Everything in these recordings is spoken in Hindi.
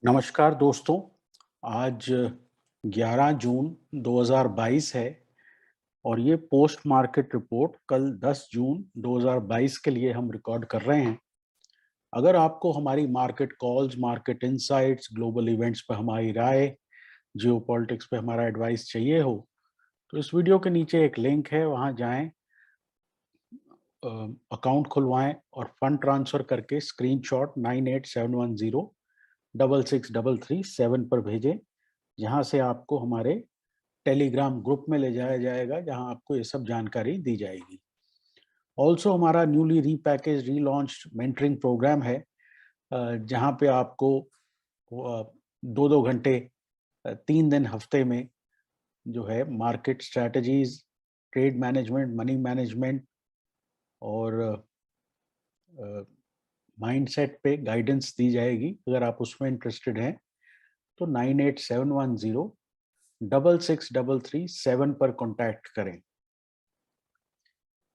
नमस्कार दोस्तों, आज 11 जून 2022 है और ये पोस्ट मार्केट रिपोर्ट कल 10 जून 2022 के लिए हम रिकॉर्ड कर रहे हैं। अगर आपको हमारी market calls, market insights, global events पे हमारी राय, जियोपॉलिटिक्स पे हमारा एडवाइस चाहिए हो, तो इस वीडियो के नीचे एक लिंक है, वहाँ जाएँ, अकाउंट खुलवाएँ और फंड ट्रांसफर करके स्क्रीनशॉट 9871066337 पर भेजें, जहाँ से आपको हमारे टेलीग्राम ग्रुप में ले जाया जाएगा, जहाँ आपको ये सब जानकारी दी जाएगी। ऑल्सो हमारा newly repackage, relaunched mentoring programme है, जहाँ पे आपको 2-2 घंटे 3 दिन हफ्ते में जो है market strategies, trade management, money management और माइंडसेट पे गाइडेंस दी जाएगी। अगर आप उसमें इंटरेस्टेड हैं, तो 9871066337 पर कॉन्टैक्ट करें।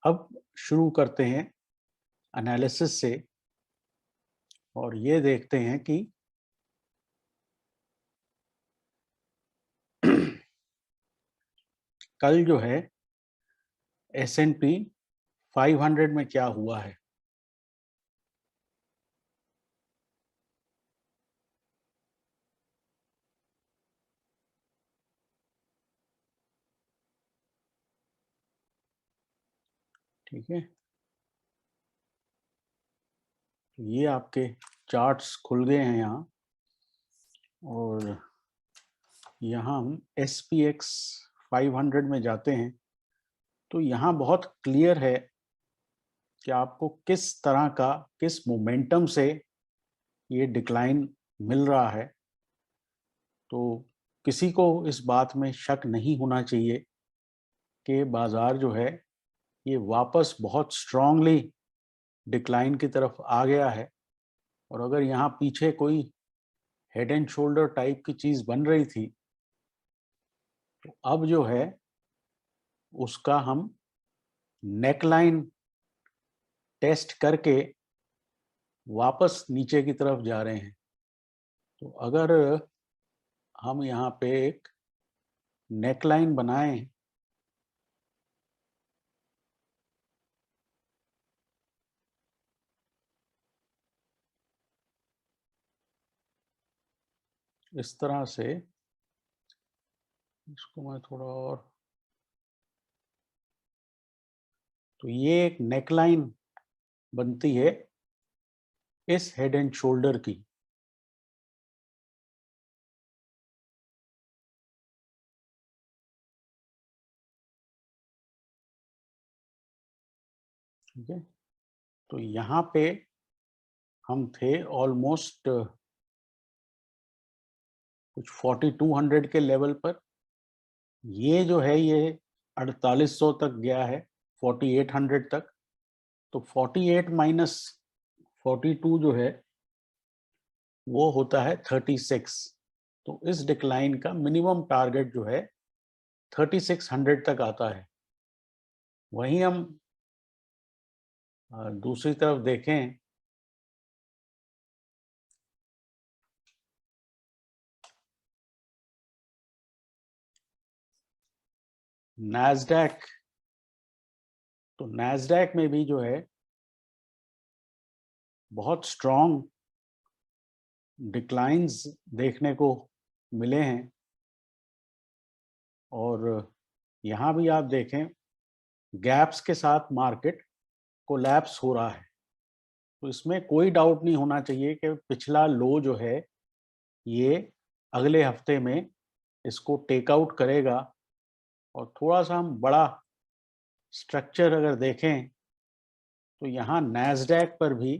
अब शुरू करते हैं एनालिसिस से और ये देखते हैं कि कल जो है S&P 500 में क्या हुआ है। ठीक है, तो ये आपके चार्ट्स खुल गए हैं यहाँ और यहाँ हम SPX 500 में जाते हैं, तो यहाँ बहुत क्लियर है कि आपको किस तरह का, किस मोमेंटम से ये डिक्लाइन मिल रहा है। तो किसी को इस बात में शक नहीं होना चाहिए कि बाजार जो है ये वापस बहुत स्ट्रांगली डिक्लाइन की तरफ आ गया है। और अगर यहाँ पीछे कोई हेड एंड शोल्डर टाइप की चीज बन रही थी, तो अब जो है उसका हम नेकलाइन टेस्ट करके वापस नीचे की तरफ जा रहे हैं। तो अगर हम यहाँ पे एक नेकलाइन बनाएं, इस तरह से, इसको मैं थोड़ा और, तो ये एक नेकलाइन बनती है इस हेड एंड शोल्डर की। ठीक है, तो यहाँ पे हम थे ऑलमोस्ट कुछ 4200 के लेवल पर। ये जो है ये 4800 तक गया है, 4800 तक। तो 48 माइनस 42 जो है वो होता है 36। तो इस डिक्लाइन का मिनिमम टारगेट जो है 3600 तक आता है। वहीं हम दूसरी तरफ देखें, नैस्डैक, तो नैस्डैक में भी जो है बहुत स्ट्रॉन्ग डिक्लाइंस देखने को मिले हैं। और यहाँ भी आप देखें, गैप्स के साथ मार्केट कोलैप्स हो रहा है। तो इसमें कोई डाउट नहीं होना चाहिए कि पिछला लो जो है ये अगले हफ्ते में इसको टेक आउट करेगा। और थोड़ा सा हम बड़ा स्ट्रक्चर अगर देखें, तो यहाँ नैस्डैक पर भी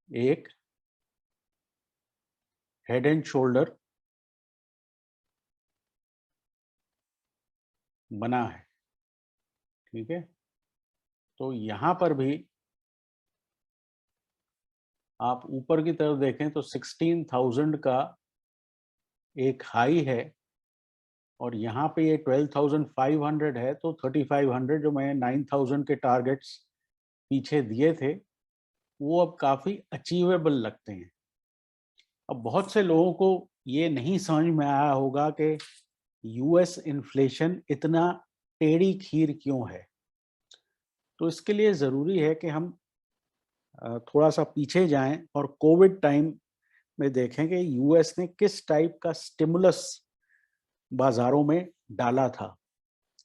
एक हेड एंड शोल्डर बना है। ठीक है, तो यहाँ पर भी आप ऊपर की तरफ देखें तो 16,000 का एक हाई है और यहाँ पे ये 12,500 है। तो 3,500 जो मैं 9,000 के टारगेट्स पीछे दिए थे, वो अब काफी अचीवेबल लगते हैं। अब बहुत से लोगों को ये नहीं समझ में आया होगा कि यूएस इन्फ्लेशन इतना टेढ़ी खीर क्यों है। तो इसके लिए ज़रूरी है कि हम थोड़ा सा पीछे जाएं और कोविड टाइम में देखें कि यूएस ने किस टाइप का स्टिमुलस बाजारों में डाला था।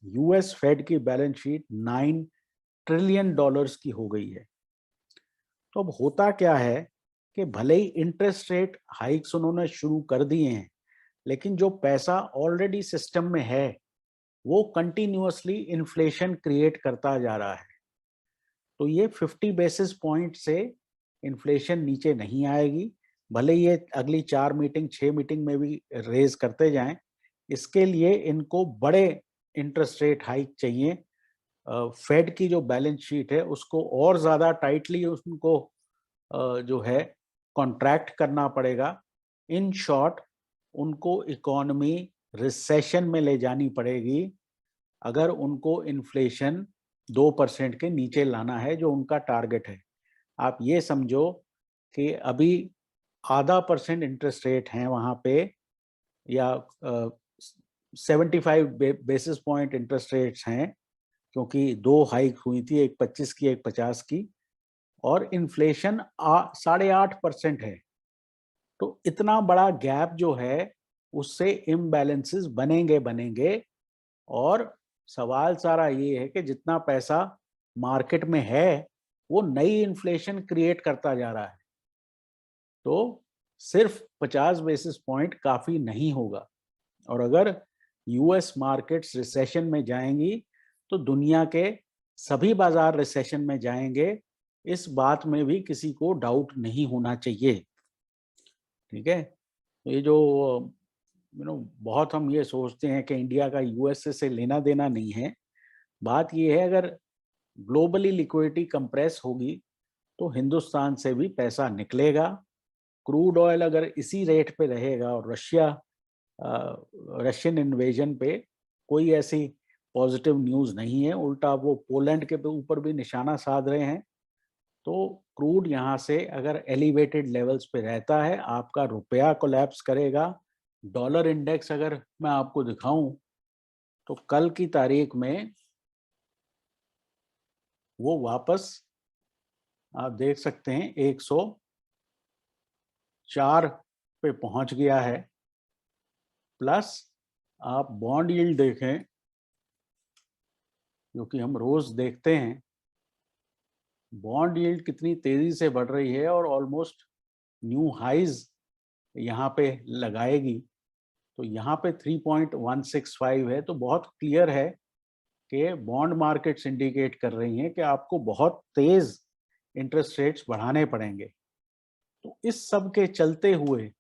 यूएस फेड की बैलेंस शीट 9 ट्रिलियन डॉलर्स की हो गई है। तो अब होता क्या है कि भले ही इंटरेस्ट रेट हाइक्स उन्होंने शुरू कर दिए हैं, लेकिन जो पैसा ऑलरेडी सिस्टम में है वो कंटिन्यूअसली इन्फ्लेशन क्रिएट करता जा रहा है। तो ये 50 बेसिस पॉइंट से इन्फ्लेशन नीचे नहीं आएगी, भले ये अगली 4 मीटिंग 6 मीटिंग में भी रेज करते जाएं। इसके लिए इनको बड़े इंटरेस्ट रेट हाइक चाहिए। फेड की जो बैलेंस शीट है उसको और ज़्यादा टाइटली उनको जो है कॉन्ट्रैक्ट करना पड़ेगा। इन शॉर्ट, उनको इकोनॉमी रिसेशन में ले जानी पड़ेगी अगर उनको इन्फ्लेशन 2% के नीचे लाना है, जो उनका टारगेट है। आप ये समझो कि अभी 0.5% इंटरेस्ट रेट हैं वहाँ पे, या 75 बेसिस पॉइंट इंटरेस्ट रेट्स हैं, क्योंकि 2 हाइक हुई थी, एक 25 की एक 50 की, और इन्फ्लेशन 8.5% है। तो इतना बड़ा गैप जो है उससे इम्बैलेंसेस बनेंगे। और सवाल सारा ये है कि जितना पैसा मार्केट में है वो नई इन्फ्लेशन क्रिएट करता जा रहा है। तो सिर्फ 50 बेसिस पॉइंट काफी नहीं होगा। और अगर यूएस मार्केट्स रिसेशन में जाएंगी तो दुनिया के सभी बाजार रिसेशन में जाएंगे। इस बात में भी किसी को डाउट नहीं होना चाहिए। ठीक है। ये जो बहुत हम ये सोचते हैं कि इंडिया का यूएसए से लेना देना नहीं है। बात ये है, अगर ग्लोबली लिक्विडिटी कंप्रेस होगी तो हिंदुस्तान से भी पैसा निकलेगा। क्रूड ऑयल अगर इसी रेट पे रहेगा और रशियन इन्वेजन पे कोई ऐसी पॉजिटिव न्यूज़ नहीं है, उल्टा वो पोलैंड के ऊपर भी निशाना साध रहे हैं, तो क्रूड यहाँ से अगर एलिवेटेड लेवल्स पे रहता है, आपका रुपया कोलैप्स करेगा। डॉलर इंडेक्स अगर मैं आपको दिखाऊं तो कल की तारीख में वो वापस, आप देख सकते हैं, 104 पे पहुंच गया है। प्लस आप बॉन्ड यील्ड देखें, जो कि हम रोज देखते हैं, बॉन्ड यील्ड कितनी तेजी से बढ़ रही है और ऑलमोस्ट न्यू हाइज यहाँ पे लगाएगी। तो यहाँ पे 3.165 है। तो बहुत क्लियर है कि बॉन्ड मार्केट्स इंडिकेट कर रही हैं कि आपको बहुत तेज इंटरेस्ट रेट्स बढ़ाने पड़ेंगे। तो इस सब के चलते हुए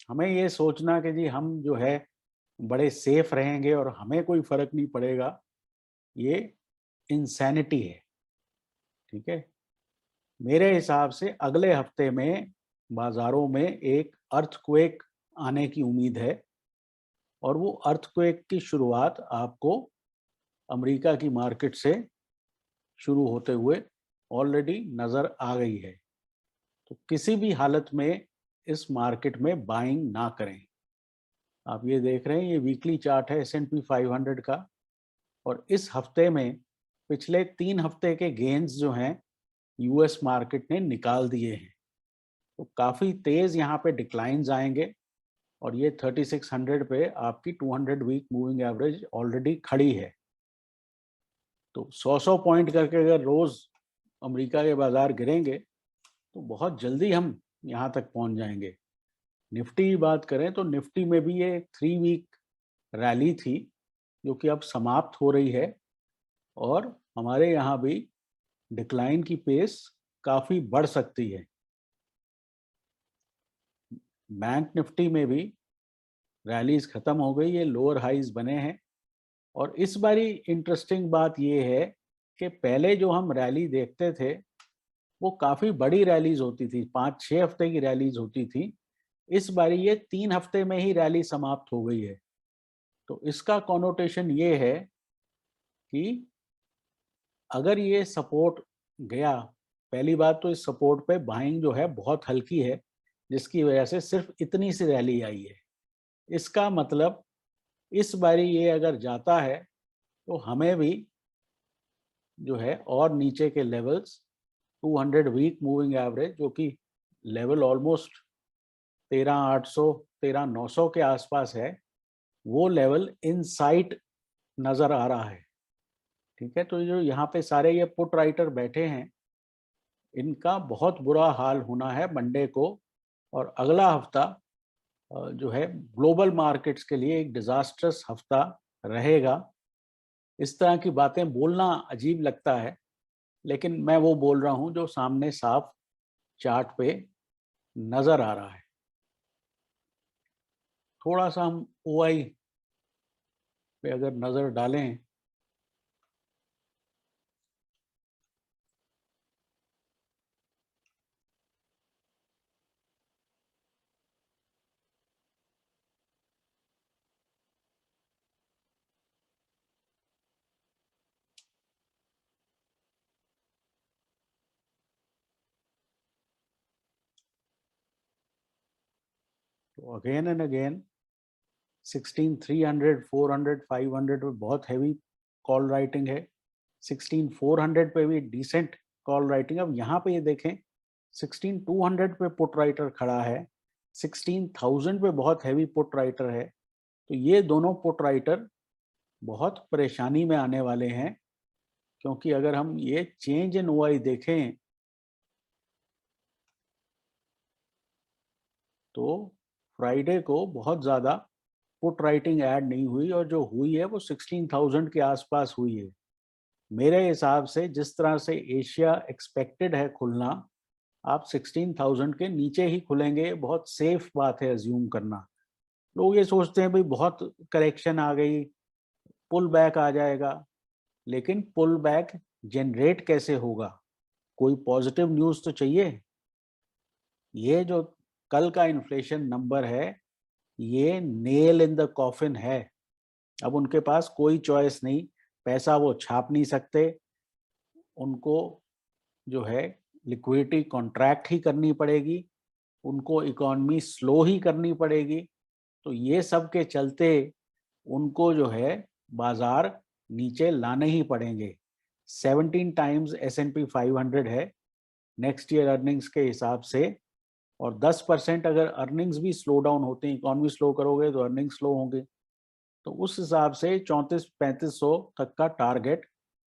हमें ये सोचना कि जी हम जो है बड़े सेफ रहेंगे और हमें कोई फर्क नहीं पड़ेगा, ये इंसैनिटी है। ठीक है। मेरे हिसाब से अगले हफ्ते में बाजारों में एक अर्थक्वेक आने की उम्मीद है, और वो अर्थक्वेक की शुरुआत आपको अमेरिका की मार्केट से शुरू होते हुए ऑलरेडी नजर आ गई है। तो किसी भी हालत में इस मार्केट में बाइंग ना करें। आप ये देख रहे हैं, ये वीकली चार्ट है S&P 500 का, और इस हफ्ते में पिछले 3 हफ्ते के गेन्स जो हैं यूएस मार्केट ने निकाल दिए हैं। तो काफ़ी तेज़ यहाँ पे डिक्लाइंस आएंगे, और ये 3600 पे आपकी 200 वीक मूविंग एवरेज ऑलरेडी खड़ी है। तो 100 पॉइंट करके अगर रोज़ अमेरिका के बाजार गिरेंगे तो बहुत जल्दी हम यहाँ तक पहुँच जाएंगे। निफ्टी की बात करें तो निफ्टी में भी ये 3 वीक रैली थी, जो कि अब समाप्त हो रही है, और हमारे यहाँ भी डिक्लाइन की पेस काफ़ी बढ़ सकती है। बैंक निफ्टी में भी रैलीज खत्म हो गई है, लोअर हाइज बने हैं। और इस बारी इंटरेस्टिंग बात यह है कि पहले जो हम रैली देखते थे वो काफ़ी बड़ी रैलीज होती थी, 5-6 हफ्ते की रैलीज होती थी। इस बारी ये 3 हफ्ते में ही रैली समाप्त हो गई है। तो इसका कॉनोटेशन ये है कि अगर ये सपोर्ट गया, पहली बात तो इस सपोर्ट पे बाइंग जो है बहुत हल्की है, जिसकी वजह से सिर्फ इतनी सी रैली आई है। इसका मतलब इस बारी ये अगर जाता है तो हमें भी जो है और नीचे के लेवल्स 200 वीक मूविंग एवरेज, जो कि लेवल ऑलमोस्ट 13,800 13,900 के आसपास है, वो लेवल इन साइट नजर आ रहा है। ठीक है, तो जो यहाँ पे सारे ये पुट राइटर बैठे हैं, इनका बहुत बुरा हाल होना है मंडे को। और अगला हफ्ता जो है ग्लोबल मार्केट्स के लिए एक डिजास्ट्रस हफ्ता रहेगा। इस तरह की बातें बोलना अजीब लगता है, लेकिन मैं वो बोल रहा हूं जो सामने साफ चार्ट पे नजर आ रहा है। थोड़ा सा हम ओआई पे अगर नजर डालें, तो अगेन एंड अगेन 16,300 400 500 पे बहुत हैवी कॉल राइटिंग है। 16,400 पे भी डिसेंट कॉल राइटिंग। अब यहाँ पे ये देखें 16,200 पे पुट राइटर खड़ा है, 16,000 पे बहुत हैवी पुट राइटर है। तो ये दोनों पुट राइटर बहुत परेशानी में आने वाले हैं, क्योंकि अगर हम ये चेंज इन ओआई देखें तो फ्राइडे को बहुत ज़्यादा पुट राइटिंग ऐड नहीं हुई, और जो हुई है वो 16,000 के आसपास हुई है। मेरे हिसाब से जिस तरह से एशिया एक्सपेक्टेड है खुलना, आप 16,000 के नीचे ही खुलेंगे, बहुत सेफ बात है अज्यूम करना। लोग ये सोचते हैं भाई बहुत करेक्शन आ गई, पुल बैक आ जाएगा, लेकिन पुल बैक जनरेट कैसे होगा? कोई पॉजिटिव न्यूज़ तो चाहिए। ये जो कल का इन्फ्लेशन नंबर है, ये नेल इन द कॉफिन है। अब उनके पास कोई चॉइस नहीं, पैसा वो छाप नहीं सकते, उनको जो है लिक्विडिटी कॉन्ट्रैक्ट ही करनी पड़ेगी, उनको इकोनॉमी स्लो ही करनी पड़ेगी। तो ये सब के चलते उनको जो है बाजार नीचे लाने ही पड़ेंगे। 17 टाइम्स S&P 500 है नेक्स्ट ईयर अर्निंग्स के हिसाब से, और 10% अगर अर्निंग्स भी स्लो डाउन होते हैं, इकोनॉमी स्लो करोगे तो अर्निंग स्लो होंगे, तो उस हिसाब से 34-3500 तक का टारगेट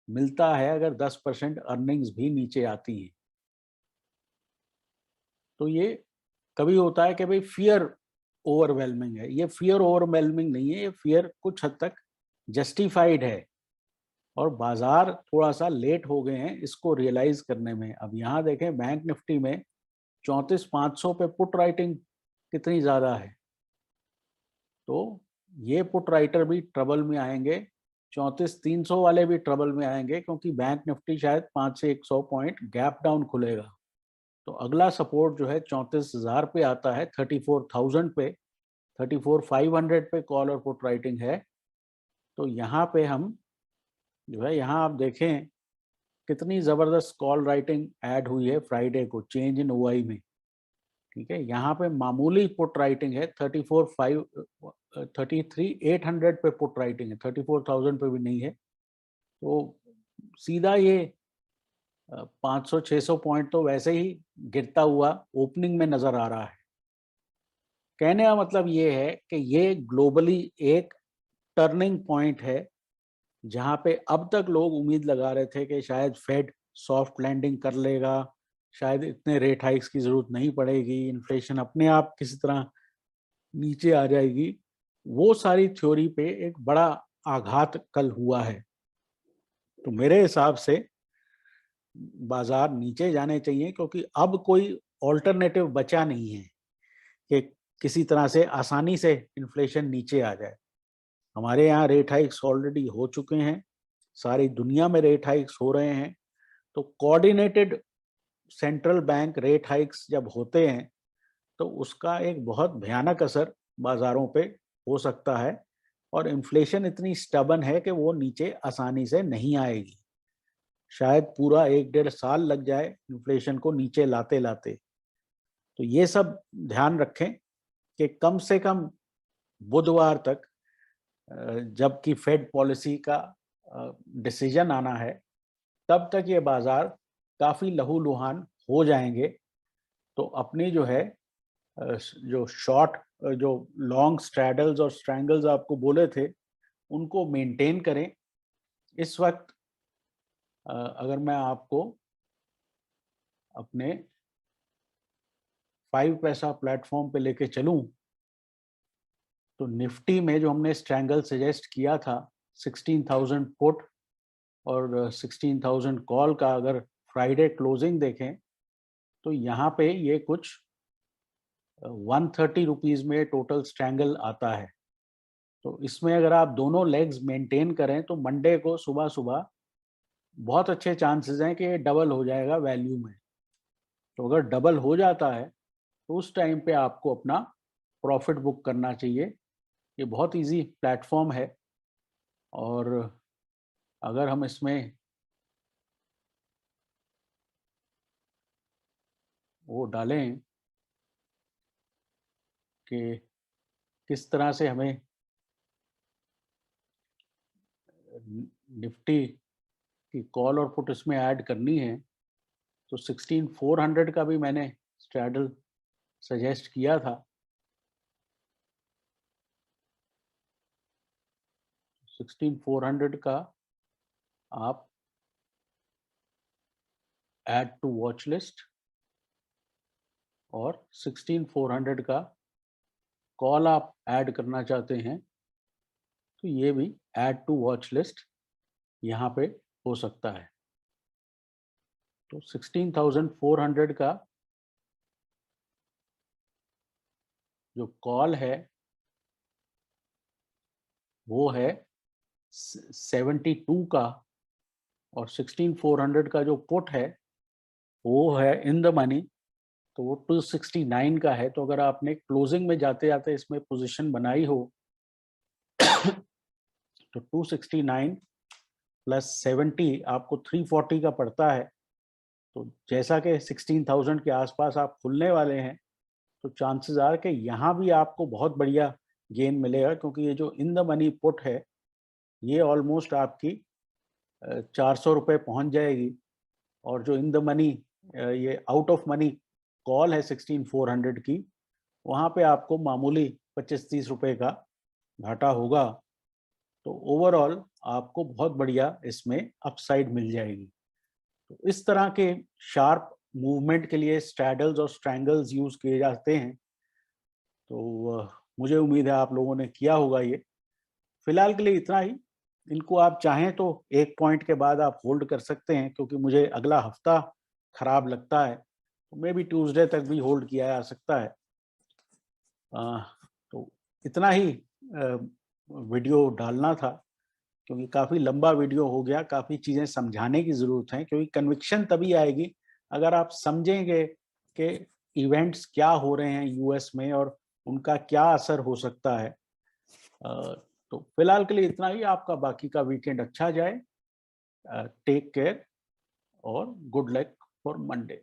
मिलता है अगर 10% अर्निंग्स भी नीचे आती हैं। तो ये कभी होता है कि भाई फियर ओवरवेलमिंग है, ये फियर ओवरवेलमिंग नहीं है, ये फियर कुछ हद तक जस्टिफाइड है, और बाजार थोड़ा सा लेट हो गए हैं इसको रियलाइज करने में। अब यहाँ देखें बैंक निफ्टी में 34,500 पे पुट राइटिंग कितनी ज्यादा है, तो ये पुट राइटर भी ट्रबल में आएंगे, 34,300 वाले भी ट्रबल में आएंगे, क्योंकि बैंक निफ्टी शायद 5 से 100 पॉइंट गैप डाउन खुलेगा। तो अगला सपोर्ट जो है 34,000 पे आता है, 34,000 पे, 34,500 पे कॉल और पुट राइटिंग है। तो यहाँ पे हम जो है, यहाँ आप देखें कितनी जबरदस्त कॉल राइटिंग ऐड हुई है फ्राइडे को चेंज इन ओआई में। ठीक है, यहाँ पे मामूली पुट राइटिंग है, 33,800 पे पुट राइटिंग है, 34,000 पे भी नहीं है। तो सीधा ये 500-600 पॉइंट तो वैसे ही गिरता हुआ ओपनिंग में नजर आ रहा है। कहने का मतलब ये है कि ये ग्लोबली एक टर्निंग पॉइंट है, जहां पे अब तक लोग उम्मीद लगा रहे थे कि शायद फेड सॉफ्ट लैंडिंग कर लेगा, शायद इतने रेट हाइक्स की जरूरत नहीं पड़ेगी, इन्फ्लेशन अपने आप किसी तरह नीचे आ जाएगी। वो सारी थ्योरी पे एक बड़ा आघात कल हुआ है। तो मेरे हिसाब से बाजार नीचे जाने चाहिए, क्योंकि अब कोई ऑल्टरनेटिव बचा नहीं है कि किसी तरह से आसानी से इन्फ्लेशन नीचे आ जाए। हमारे यहाँ रेट हाइक्स ऑलरेडी हो चुके हैं, सारी दुनिया में रेट हाइक्स हो रहे हैं। तो coordinated central bank rate hikes जब होते हैं तो उसका एक बहुत भयानक असर बाजारों पे हो सकता है, और इन्फ्लेशन इतनी स्टबन है कि वो नीचे आसानी से नहीं आएगी। शायद पूरा 1-1.5 साल लग जाए इन्फ्लेशन को नीचे लाते लाते। तो ये सब ध्यान रखें कि कम से कम बुधवार तक, जबकि फेड पॉलिसी का डिसीजन आना है, तब तक ये बाजार काफी लहूलुहान हो जाएंगे। तो अपनी जो है जो शॉर्ट, जो लॉन्ग स्ट्रैडल्स और स्ट्रैंगल्स आपको बोले थे, उनको मेंटेन करें। इस वक्त अगर मैं आपको अपने 5 पैसा प्लेटफॉर्म पे लेके चलूं, तो निफ्टी में जो हमने स्ट्रैंगल सजेस्ट किया था 16,000 पुट और 16,000 कॉल का, अगर फ्राइडे क्लोजिंग देखें तो यहाँ पे ये कुछ 130 रुपीज में टोटल स्ट्रैंगल आता है। तो इसमें अगर आप दोनों लेग्स मेंटेन करें तो मंडे को सुबह सुबह बहुत अच्छे चांसेस हैं कि ये डबल हो जाएगा वैल्यू में। तो अगर डबल हो जाता है तो उस टाइम पे आपको अपना प्रॉफिट बुक करना चाहिए। ये बहुत इजी प्लेटफॉर्म है, और अगर हम इसमें वो डालें कि किस तरह से हमें निफ्टी की कॉल और पुट इसमें ऐड करनी है, तो 16,400 का भी मैंने स्ट्रैडल सजेस्ट किया था। 16,400 का आप ऐड टू वॉच लिस्ट, और 16,400 का कॉल आप ऐड करना चाहते हैं तो ये भी ऐड टू वॉच लिस्ट यहाँ पे हो सकता है। तो 16,400 का जो कॉल है वो है 72 का, और 16,400 का जो पुट है वो है इन द मनी, तो वो 269 का है। तो अगर आपने क्लोजिंग में जाते जाते इसमें पोजीशन बनाई हो तो 269 प्लस 70 आपको 340 का पड़ता है। तो जैसा कि 16,000 के आसपास आप खुलने वाले हैं, तो चांसेस आर कि यहाँ भी आपको बहुत बढ़िया गेन मिलेगा, क्योंकि ये जो इन द मनी पुट है ये ऑलमोस्ट आपकी 400 रुपये पहुँच जाएगी, और जो इन द मनी ये आउट ऑफ मनी कॉल है 16,400 की, वहाँ पे आपको मामूली 25-30 रुपये का घाटा होगा। तो ओवरऑल आपको बहुत बढ़िया इसमें अपसाइड मिल जाएगी। तो इस तरह के शार्प मूवमेंट के लिए स्ट्रैडल्स और स्ट्रैंगल्स यूज किए जाते हैं। तो मुझे उम्मीद है आप लोगों ने किया होगा ये। फिलहाल के लिए इतना ही। इनको आप चाहें तो एक पॉइंट के बाद आप होल्ड कर सकते हैं, क्योंकि मुझे अगला हफ्ता खराब लगता है, तो मे भी ट्यूसडे तक भी होल्ड किया जा सकता है। तो इतना ही वीडियो डालना था, क्योंकि काफ़ी लंबा वीडियो हो गया। काफ़ी चीज़ें समझाने की ज़रूरत है, क्योंकि कन्विक्शन तभी आएगी अगर आप समझेंगे कि इवेंट्स क्या हो रहे हैं यूएस में और उनका क्या असर हो सकता है। तो फिलहाल के लिए इतना ही। आपका बाकी का वीकेंड अच्छा जाए। टेक केयर और गुड लक फॉर मंडे।